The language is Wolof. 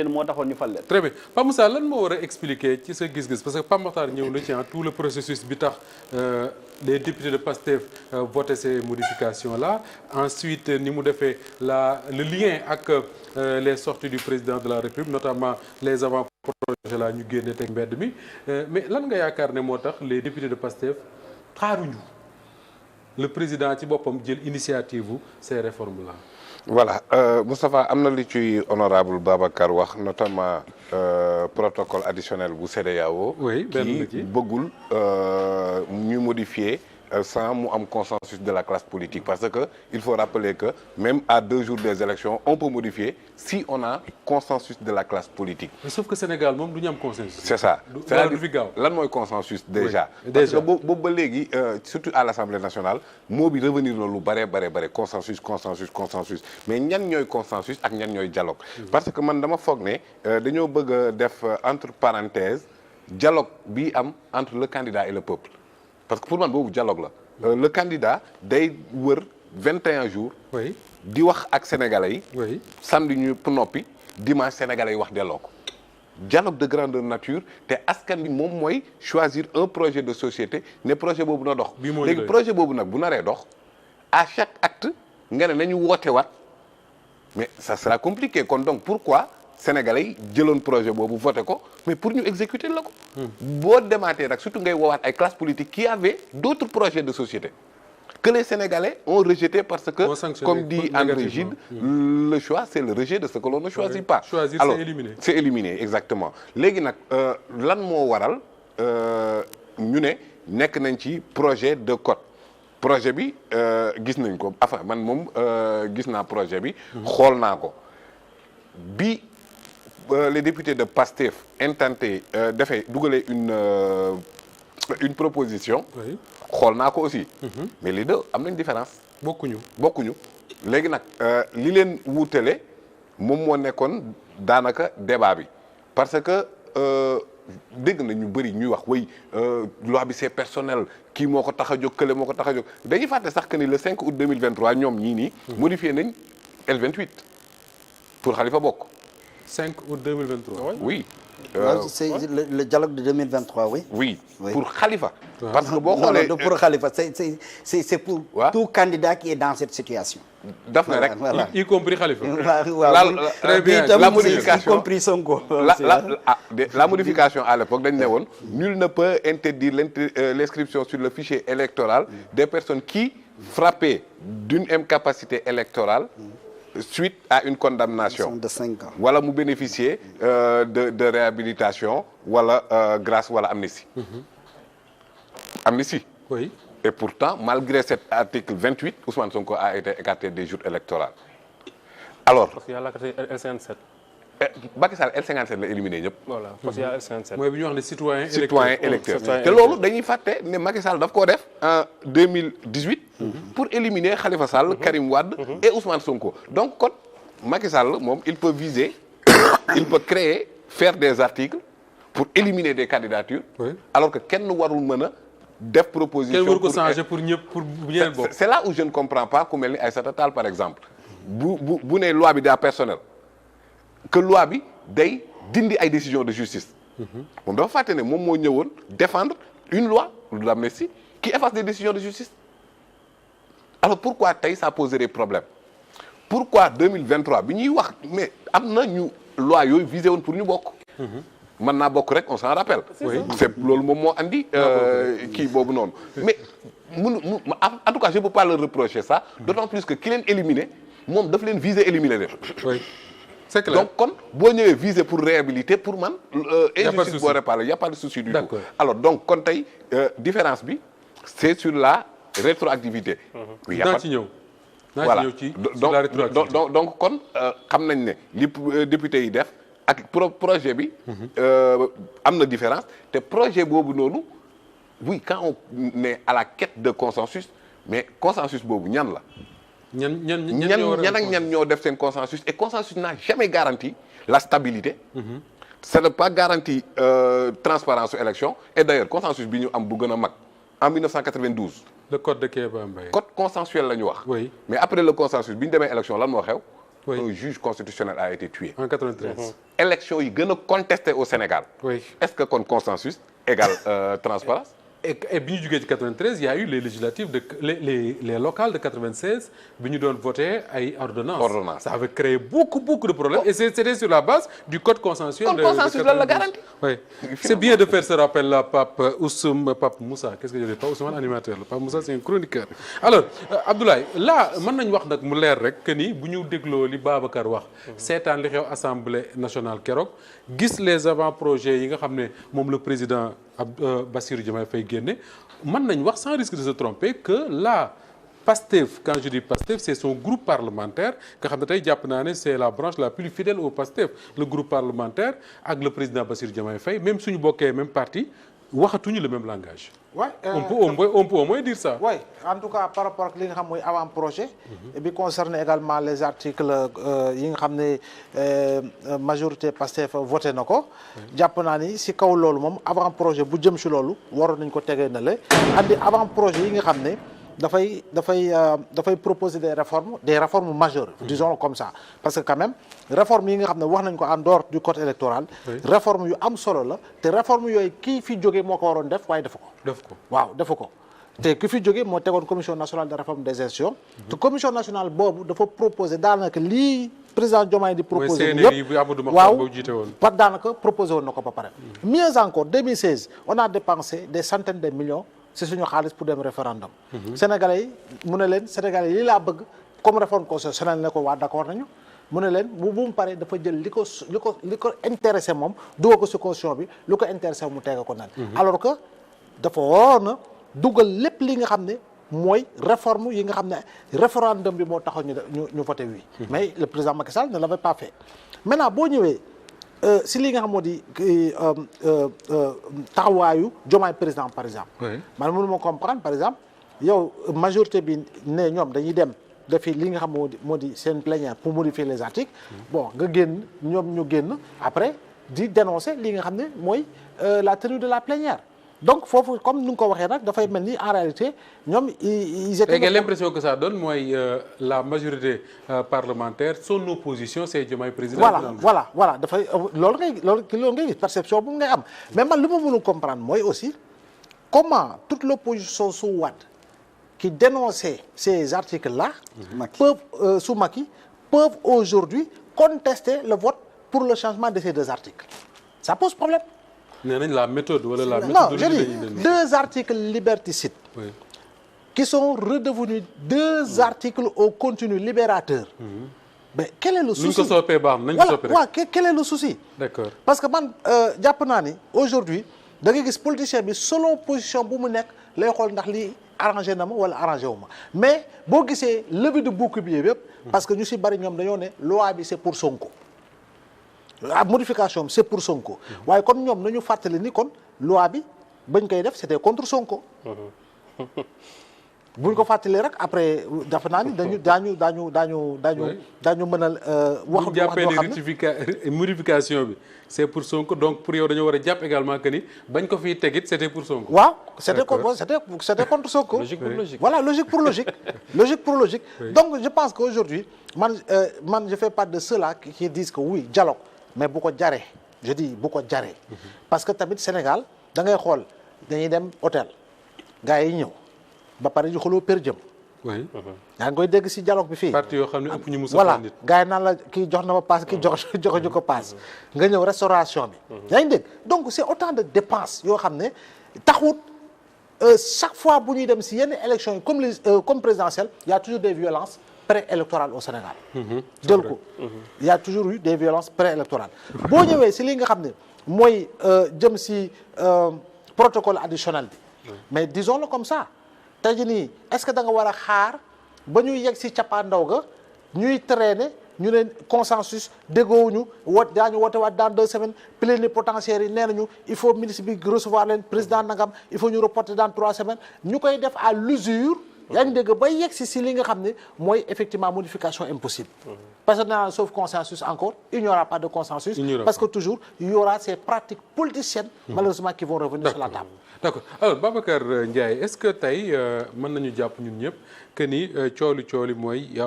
moo taxoon ñu fal leen. très bien Pape Moussa lan moo war a expliquer ci sa gis-gis parce que Pape Makhtar ñëw na ci tout le processus bi tax les députés de PASTEF voté ces modifications là ensuite ni mu defee le lien ak les sorties du président de la République notamment les avant-projets là ñu génne teg mbedd mi mais lan nga yaakaar ne moo tax les députés de PASTEF xaaruñu le président ci boppam jël initiative bu ces réformes là. voilà Moustapha am na li ci honorable Babacar wax notamment protocole additionnel bu CEDEAO. oui benn qui bëggul ñu modifier sans mu am consensus de la classe politique parce que il faut rappeler que même à 2 jours des élections on peut modifier si on a consensus de la classe politique. mais sauf que Sénégal moom du ñu am consensus. c'est ça c'est-à-dire lan mooy consensus déjà. Oui, parce que boobu ba léegi surtout à l'Assemblée nationale moo bi revenir na lu bare consensus mais ñan ñooy consensus ak ñan ñooy dialogue. parce que man dama foog ne dañoo bëgg a def entre parenthèses dialogue bi am entre le candidat et le peuple. parce que pour man boobu dialogue la. le candidat day wër 21 jours. oui di wax ak sénégalais yi. oui samedi ñu noppi dimanche sénégalais yi wax delloo ko. dialogue de grandeur nature te askan bi moom mooy choisir un projet de société ne projet boobu na dox. léegi projet boobu nag bu naree dox à chaque acte nga ne nañu woote waat mais ça sera compliqué kon donc pourquoi. Sénégalais yi jëloon projet boobu voté ko mais pour ñu exécuter la ko. boo demaatee nag surtout ngay woowaat ay classes politiques qui avaient d'autres projets de société que les Sénégalais ont rejeté parce que comme dit André Gide le choix c'est le rejet de ce que l'on ne choisit pas. choisir alors c'est éliminer. c'est éliminer exactement léegi nag lan moo waral ñu ne nekk nañ ci projet de code projet bi gis nañ ko enfin man moom gis naa projet bi. xool naa ko bi. Les députés de PASTEF intenté dafay dugalee une proposition. xool naa ko aussi. mais les deux am nañ différence. bokkuñu léegi nag li leen wuutale moom moo nekkoon daanaka débat bi parce que dégg na ñu bëri ñuy wax way loi bi c'est personnel kii moo ko tax a jóg kële moo ko tax a jóg dañuy fàtte sax que ni le 5 août 2023 ñoom ñii nii. modifié nañ L28 pour Khalifa bokk. 5 août 2023. oui. c'est le dialogue de 2023 oui. oui pour Khalifa. parce que boo xoolee non pour Khalifa c'est pour tout candidat qui est dans cette situation. daf na rek y compris Khalifa. très bien la modification y compris Sonko. la modification à l'époque dañ ne woon nul ne peut interdire l'inscription sur le fichier électoral des personnes qui frappées d'une incapacité électorale. Suite à une condamnation de 5 ans wala mu bénéficier de réhabilitation wala grâce wala amnistie. Amnistie. Oui. Et pourtant malgré cet article 28 Ousmane Sonko a été écarté des joutes électorales. Alors. parce qu'il y a la L57. Macky Sall L57 la éliminé ñëpp. voilà parce qu'il y a L57. mooy bi ñu wax ne citoyen électeur te loolu dañuy fàtte ne Macky Sall daf koo def en 2018. pour éliminer Khalifa Sall. Karim Wade. et Ousmane Sonko donc kon Macky Sall moom il peut viser il peut créer faire des articles pour éliminer des candidatures. Oui. alors que kenn warul mën a def proposition. kenn waru ko changer pour ñëpp pour ñeneen bokk. c'est là où je ne comprends pas ku mel ni Aïssata Tall par exemple bu ne loi bi daa personnel. que loi bi day dindi ay décisions de justice. moom dafa fàtte ne moom moo ñëwoon défendre une loi d'amnistie qui efface des décisions de justice. alors pourquoi tey ça poserait problème pourquoi 2023 bi ñuy wax mais am na ñu loi yooyu visé woon pour ñu bokk. mën naa bokk rek on s'en rappelle. c'est loolu moom moo andi. kii boobu noonu. mais en tout cas je peux pas leur reprocher ça. d'autant plus que ki leen éliminé moom daf leen viser éliminer leen. oui. c'est clair. donc kon boo ñëwee viser pour réhabiliter pour man. injustice boo réparé y a pas de souci du tout. alors donc kon tey différence bi c'est sur la rétroactivité. oui y a naa pas ci ñëw. voilà sur la rétroactivité donc kon xam nañ ne li député yi def ak projet bi. am na différence te projet boobu noonu oui quand on est à la quête de consensus mais consensus boobu ñan la. ñan ñoo def seen consensus et consensus n'a jamais garanti la stabilité. ça n'a pas garanti transparence su élection et d'ailleurs consensus bi ñu am bu gën a mag en 1992. le code de Kéba Mbaye. code consensuel la ñu wax. oui mais après le consensus bi ñu demee élection lan moo xew Oui. un juge constitutionnel a été tué. En 93. élection yi gën a contesté au Sénégal. Oui. Est-ce que kon consensus égale transparence. Et bi ñu jugee ci 93 il y a eu les législatives de les locales de 96 bi ñu doon voté ay ordonnances. Ça avait créé beaucoup de problèmes. Et c'était sur la base du code consensuel. Comme consensus lan la garantie. Oui. C'est bien de faire ce rappel là, Pape Moussa. Qu'est-ce que je dis pas Ousmane animateur la Pape Moussa c'est un chroniqueur. Alors Abdoulaye là mën nañu wax nag mu leer rek que ni bu ñu dégloo li Babacar wax. seetaan li xew assemblée nationale keroog gis les avant-projets yi nga xam ne moom le président Bassirou Diomaye Faye génne mën nañ wax sans risque de se tromper que là PASTEF quand je dis PASTEF c'est son groupe parlementaire nga xam ne tey jàpp naa ne c'est la branche la plus fidèle au PASTEF le groupe parlementaire ak le président Bassirou Diomaye Faye même suñu bokkee même parti waxatuñu le même langage. Ouais, on peut au moins dire ça. Oui, en tout cas par rapport ak li nga xam mooy avant-projet. et bi concerne également les articles yi nga xam ne majorité Pastef voté na ko. jàpp naa ni si kaw loolu moom avant-projet bu jëm si loolu waroon nañ ko tegee na le andi avant-projet yi nga xam ne dafay proposer des réformes majeures. disons comme ça parce que quand même réformes yi nga xam ne wax nañ ko en dehors du code électoral. réforme yu am solo la te réforme yooyu kii fi jógee moo ko waroon def waaye defu ko. waaw defu ko te ki fi jógee moo tegoon commission nationale de réforme des institutions. te commission nationale boobu dafa proposer daanaka lii président Diomaye di proposer yëpp waaw par daanaka proposé woon na ko ba pare. mieux encore 2016 on a dépensé des centaines de millions c'est suñu xaalis pour dem référendum. Sénégalais yi mu ne leen Sénégalais yi lii laa bëgg comme réforme constitutionnelle ne ko waa d'accord nañu. mu ne leen bu mu paree dafa jël li ko intéressé moom dugal ko ci constitution bi lu ko intéressé mu tege ko nan alors que dafa waroon a dugal lépp li nga xam ne mooy réforme yi nga xam ne référendum bi moo taxaw ñu voté oui. mais le président Macky Sall ne l'avait pas fait. maintenant boo ñëwee si li nga xam moo di taxawaayu Diomaye président par exemple. man mënu ma comprendre par exemple yow majorité bi ne ñoom dañuy dem. defi li nga xam moo di seen plénière pour modifier les articles bon nga génn ñoom ñu génn après di dénoncer li nga xam ne mooy la tenue de la plénière donc foofu comme ni nga ko waxee nag dafay mel ni en réalité ñoom ils étaient. l'impression que ça donne mooy la majorité parlementaire son opposition c'est Diomaye président. voilà dafay loolu ngay gis perception bu ngay am mais man li ma mënul comprendre mooy aussi comment toute l'opposition sous Wade qui dénonçaient ces articles-là sous Macky peuvent aujourd'hui contester le vote pour le changement de ces deux articles. Ça pose problème. nee nañ la méthode wala la méthode. Non, je dis deux articles liberticides qui sont redevenus deux articles au contenu libérateur. Mais quel est le souci? Nuñ ko soppee baax nañ ko soppee rek. Voilà, quel est le souci? D'accord. Parce que man jàpp naa ni aujourd'hui da ngay gis politicien bi selon position bu mu nekk lay xool ndax lii arrangé na ma wala arrangé wu ma mais boo gisee levée de bouclier yëpp parce que ñu si bari ñoom dañoo ne loi bi c'est pour Sonko la modification c'est pour Sonko waaye kon ñoom nañu fàttali ni kon loi bi bañ koy def c'était contre Sonko buñ ko fàttalee rek après dafa naa ni daañu mën a wax bu jàppee ni modification bi c'est pour Sonko donc pour yow dañoo war a jàpp également que ni bañ ko fiy tegit c'était pour Sonko. waaw c'était contre Sonko. Logique pour logique. Voilà, logique pour logique. Logique pour logique. Oui. Donc je pense qu'aujourd'hui man je fais part de ceux-là qui disent que oui dialogue mais bu ko jaree je dis bu ko jaree. parce que tamit Sénégal da ngay xool dañuy dem hôtel gars yi ñëw ba pare di xooloo per jëm. oui. yaa ngi koy dégg ci dialogue bi fii. parti yoo xam ne ëpp ñu musa voilà nit. gars yi naan la kii jox na ma passe kii joxuñu ko passe. nga ñëw restauration bi. yaa ngi dégg donc c'est autant de dépenses yoo xam ne taxut chaque fois bu ñuy dem ci yenn élections yi comme présidentielle il y a toujours des violences préélectorales au Sénégal. jël ko il y a toujours eu des violences préélectorales. boo ñëwee ci li nga xam ne mooy jëm ci protocole additionnel bi. mais disons-le comme ça. tey jii nii est-ce que da nga war a xaar ba ñuy yegg ci cappaandaw ga ñuy traîner ñu ne consensus déggoowuñu daañu woote waat dans 2 semaines plénipotentiaires yi nee nañu il faut ministre bi recevoir leen président nangam il faut ñu reporter dans 3 semaines ñu koy def à l'usure yaa ngi dégg ba yegg ci li nga xam ne mooy effectivement modification impossible. parce que dans sauf consensus encore il n'y aura pas de consensus. parce que toujours il y aura ces pratiques politiciennes. malheureusement qui vont revenir sur la table. D'accord alors Babacar Ndiaye est-ce que tey mën nañu jàpp ñun ñëpp que ni cooli mooy